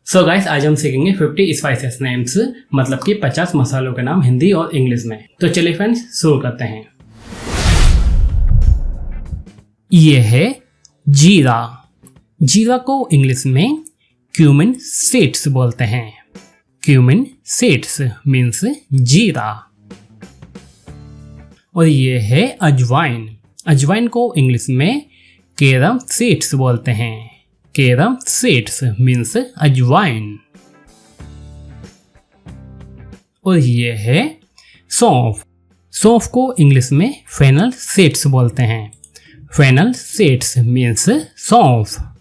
So guys, आज हम सीखेंगे 50 स्पाइसेस नेम्स, मतलब कि 50 मसालों के नाम हिंदी और इंग्लिश में। तो चलिए फ्रेंड्स, शुरू करते हैं। ये है जीरा। जीरा को इंग्लिश में क्यूमिन सीड्स बोलते हैं। क्यूमिन सीड्स मीन्स जीरा। और ये है अजवाइन। अजवाइन को इंग्लिश में कैरम सीड्स बोलते हैं। कैरम सीड्स मीन्स अजवाइन। और ये है सौंफ। सौंफ को इंग्लिश में फेनल सीड्स बोलते हैं। फेनल सीड्स मीन्स सौंफ।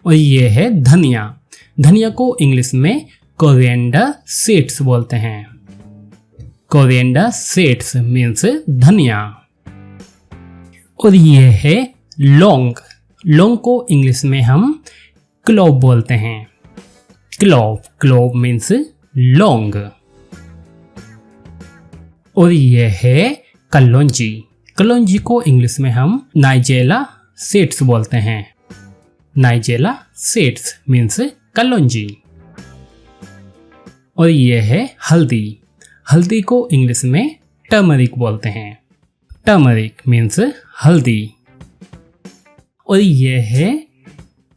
और ये है धनिया। धनिया को इंग्लिश में कोरिएंडर सीड्स बोलते हैं। कोरिएंडर सीड्स मीन्स धनिया। और ये है लौंग। लौंग को इंग्लिश में हम क्लोव बोलते हैं। क्लोव, क्लोव मीन्स लौंग। और ये है कलौंजी। कलौंजी को इंग्लिश में हम नाइजेला सीड्स बोलते हैं। नाइजेला सीड्स मीन्स कलौंजी। और ये है हल्दी। हल्दी को इंग्लिश में टर्मरिक बोलते हैं। टर्मरिक मीन्स हल्दी। और ये है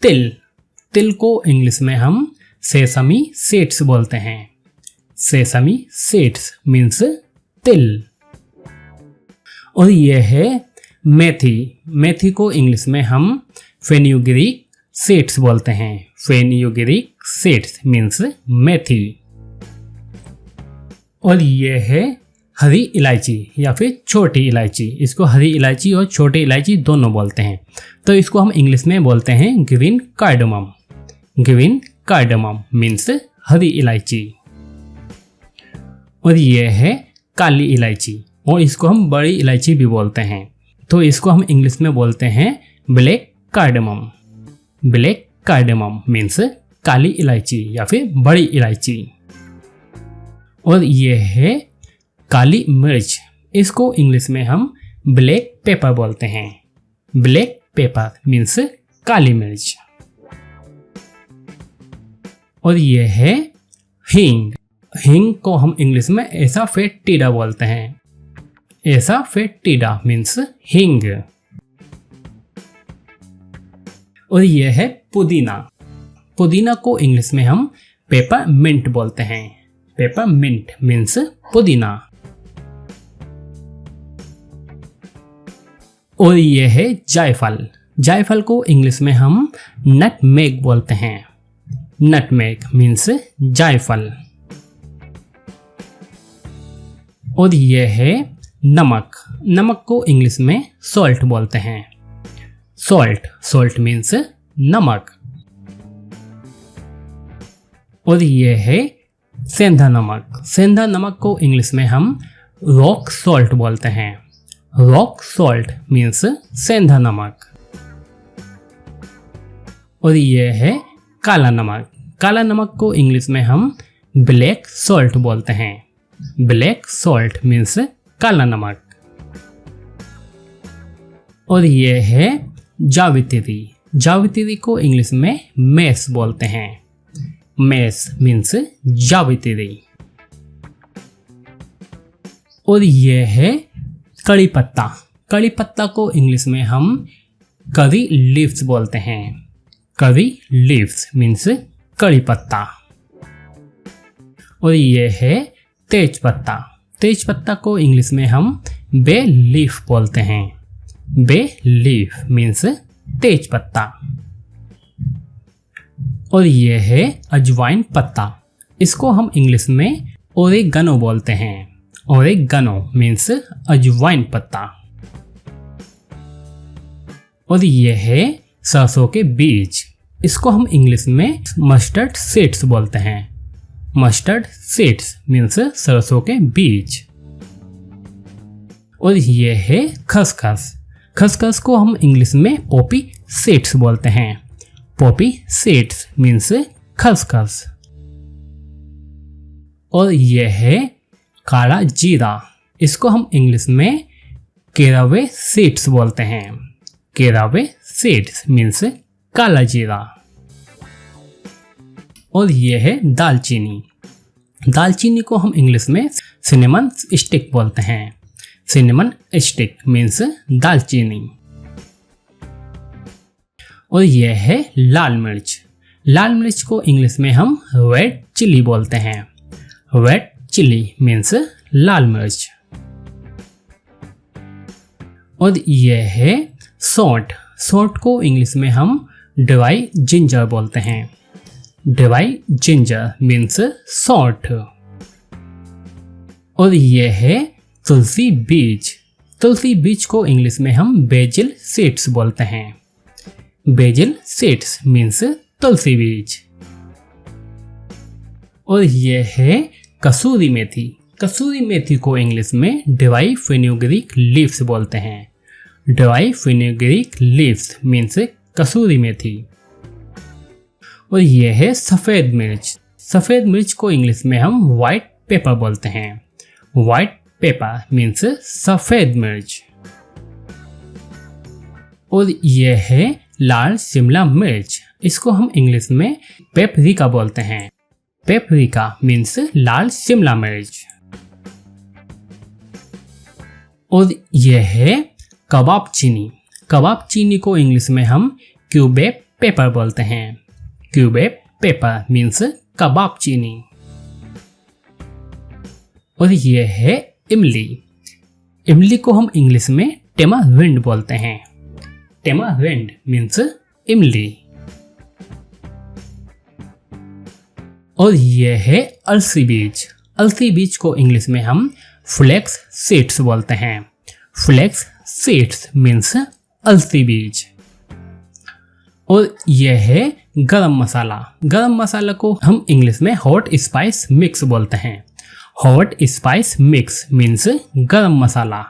तिल। तिल को इंग्लिश में हम सेसमी सीड्स बोलते हैं। सेसमी सीड्स मीन्स तिल। और ये है मेथी। मेथी को इंग्लिश में हम फेन्यूग्रीक सीड्स बोलते हैं। फेन्यूग्रीक सीड्स मीन्स मेथी। और ये है हरी इलायची या फिर छोटी इलायची। इसको हरी इलायची और छोटी इलायची दोनों बोलते हैं। तो इसको हम इंग्लिश में बोलते हैं green cardamom. Green cardamom means हरी इलायची। और ये है काली इलायची, और इसको हम बड़ी इलायची भी बोलते हैं। तो इसको हम इंग्लिश में बोलते हैं black cardamom. Black cardamom means काली इलायची या फिर बड़ी इलायची। और ये है काली मिर्च। इसको इंग्लिश में हम ब्लैक पेपर बोलते हैं। ब्लैक पेपर मीन्स काली मिर्च। और ये है हींग। हींग को हम इंग्लिश में ऐसा फेटिडा बोलते हैं। ऐसा फेटिडा मीन्स हींग। और ये है पुदीना। पुदीना को इंग्लिश में हम पेपर मिंट बोलते हैं। पेपर मिंट मीन्स पुदीना। और ये है जायफल। जायफल को इंग्लिश में हम नटमेग बोलते हैं। नटमेग मीन्स जायफल। और ये है नमक। नमक को इंग्लिश में सॉल्ट बोलते हैं। सॉल्ट, सॉल्ट मीन्स नमक। और ये है सेंधा नमक। सेंधा नमक को इंग्लिश में हम रॉक सॉल्ट बोलते हैं। रॉक सॉल्ट मीन्स सेंधा नमक। और ये है काला नमक। काला नमक को इंग्लिश में हम ब्लैक सॉल्ट बोलते हैं। ब्लैक सॉल्ट मीन्स काला नमक। और ये है जावित्री। जावित्री को इंग्लिश में मेस बोलते हैं। मेस मीन्स जावित्री। और ये है कड़ी पत्ता। कड़ी पत्ता को इंग्लिश में हम करी लीव्स बोलते हैं। करी लीव्स मीन्स कड़ी पत्ता। और ये है तेज पत्ता। तेज पत्ता को इंग्लिश में हम बे लीफ बोलते हैं। बे लीफ मीन्स तेज पत्ता। और ये है अजवाइन पत्ता। इसको हम इंग्लिश में ओरेगनो बोलते हैं। ओरेगनो मीन्स अजवाइन पत्ता। और ये है सरसों के बीज। इसको हम इंग्लिश में मस्टर्ड सीड्स बोलते हैं। मस्टर्ड सीड्स मीन्स सरसों के बीज। और ये है खसखस। खसखस को हम इंग्लिश में पॉपी सीड्स बोलते हैं। पॉपी सीड्स मीन्स खसखस। और ये है काला जीरा। इसको हम इंग्लिश में केरावे सीड्स बोलते हैं। केरावे सीड्स मीन्स काला जीरा। और ये है दालचीनी। दालचीनी को हम इंग्लिश में सिनेमन स्टिक बोलते हैं। सिनेमन स्टिक मीन्स दालचीनी। और यह है लाल मिर्च। लाल मिर्च को इंग्लिश में हम रेड चिली बोलते हैं। रेड चिली मीन्स लाल मिर्च। और यह है सौंठ। सौंठ को इंग्लिश में हम ड्राई जिंजर बोलते हैं। ड्राई जिंजर मीन्स सौंठ। और यह है तुलसी बीज। तुलसी बीज को इंग्लिश में हम बेजिल सीड्स बोलते हैं। बेजिल सीड्स मीन्स तुलसी बीज। और यह है कसूरी मेथी। कसूरी मेथी को इंग्लिश में ड्राई फेनुग्रीक लीव्स बोलते हैं। ड्राई फेनुग्रीक लीव्स मीन्स कसूरी मेथी। और यह है सफेद मिर्च। सफेद मिर्च को इंग्लिश में हम व्हाइट पेपर बोलते हैं। व्हाइट पेपर मीन्स सफेद मिर्च। और यह है लाल शिमला मिर्च। इसको हम इंग्लिश में पेपरिका बोलते हैं। पेपरिका मीन्स लाल शिमला मिर्च। और यह है कबाब चीनी। कबाब चीनी को इंग्लिश में हम क्यूबे पेपर बोलते हैं। क्यूबे पेपर मीन्स कबाब चीनी। और यह है इमली। इमली को हम इंग्लिश में टेमारिंड बोलते हैं। टेमारिंड मीन्स इमली। और यह है अलसी बीज। अलसी बीज को इंग्लिश में हम फ्लेक्स सीड्स बोलते हैं। फ्लेक्स सीड्स मीन्स अलसी बीज। और यह है गरम मसाला। गरम मसाला को हम इंग्लिश में हॉट स्पाइस मिक्स बोलते हैं। हॉट स्पाइस मिक्स मीन्स गरम मसाला।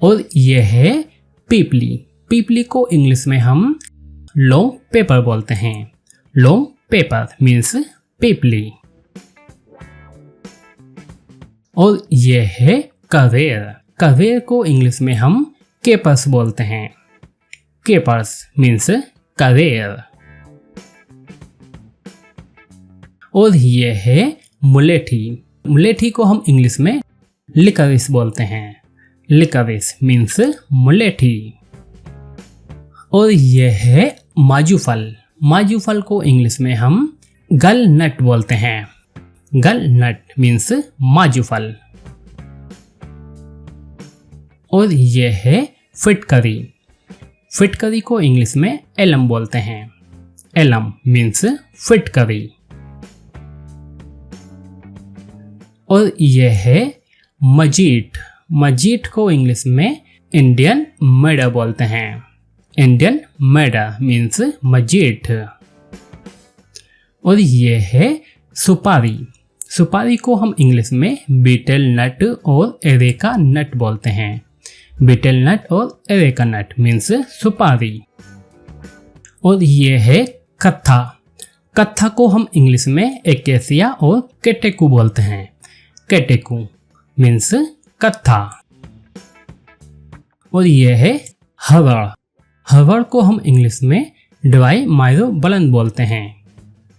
और यह है पीपली। पीपली को इंग्लिश में हम लॉन्ग पेपर बोलते हैं। लॉन्ग पेपर मीन्स पीपली। और यह है कवेर। कवेर को इंग्लिश में हम केपर्स बोलते हैं। केपर्स मीन्स कवेर। और यह है मुलेठी। मुलेठी को हम इंग्लिश में लिकरिस बोलते हैं। लिकरिस मीन्स मुलेठी। और यह है माजूफल। माजूफल को इंग्लिश में हम गल नट बोलते हैं। गल नट मीन्स माजूफल। और यह है फिटकरी। फिटकरी को इंग्लिश में एलम बोलते हैं। एलम मीन्स फिटकरी। और यह है मजीट। मजीट को इंग्लिश में इंडियन मैडर बोलते हैं। इंडियन मैडर मीन्स मजीट। और यह है सुपारी। सुपारी को हम इंग्लिश में बीटल नट और एरेका नट बोलते हैं। बीटल नट और एरेका नट मीन्स सुपारी। और यह है कत्था। कत्था को हम इंग्लिश में एकेसिया और केटेकू बोलते हैं। केटेकू मीन्स कत्था। और यह है हवड़। हवड़ को हम इंग्लिश में ड्राई माइरो बलन बोलते हैं।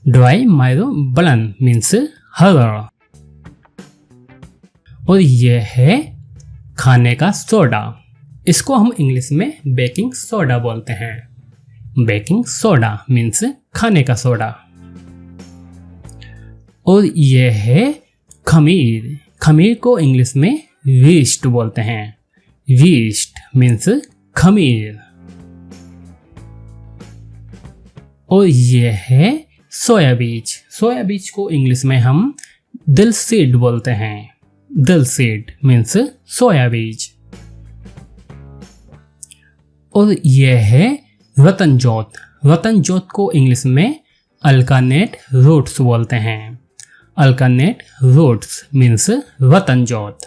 ड्राई माइरो बलन मीन्स हवड़। और यह है खाने का सोडा। इसको हम इंग्लिश में बेकिंग सोडा बोलते हैं। बेकिंग सोडा मीन्स खाने का सोडा। और यह है खमीर। खमीर को इंग्लिश में वीस्ट बोलते हैं। वीस्ट मीन्स खमीर। और यह है सोया बीज। सोया बीज को इंग्लिश में हम दिल सीड बोलते हैं। दिल सीड मीन्स सोया बीज। और यह है रतन जोत। रतन जोत को इंग्लिश में अल्कानेट रूट्स बोलते हैं। अल्कानेट रूट्स मीन्स रतन जोत।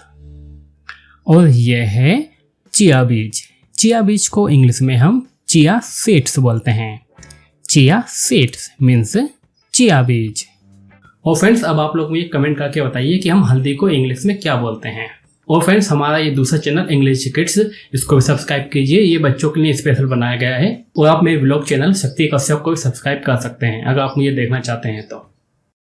और यह है चिया बीज। चिया बीज को इंग्लिश में हम चिया सीड्स बोलते हैं। चिया सीड्स मीन्स चिया बीज। और फ्रेंड्स, अब आप लोग मुझे कमेंट करके बताइए कि हम हल्दी को इंग्लिश में क्या बोलते हैं। और फ्रेंड्स हमारा ये दूसरा चैनल इंग्लिश किड्स, इसको भी सब्सक्राइब कीजिए। ये बच्चों के लिए स्पेशल बनाया गया है। और आप मेरे व्लॉग चैनल शक्ति कश्यप को भी सब्सक्राइब कर सकते हैं अगर आप मुझे देखना चाहते हैं तो।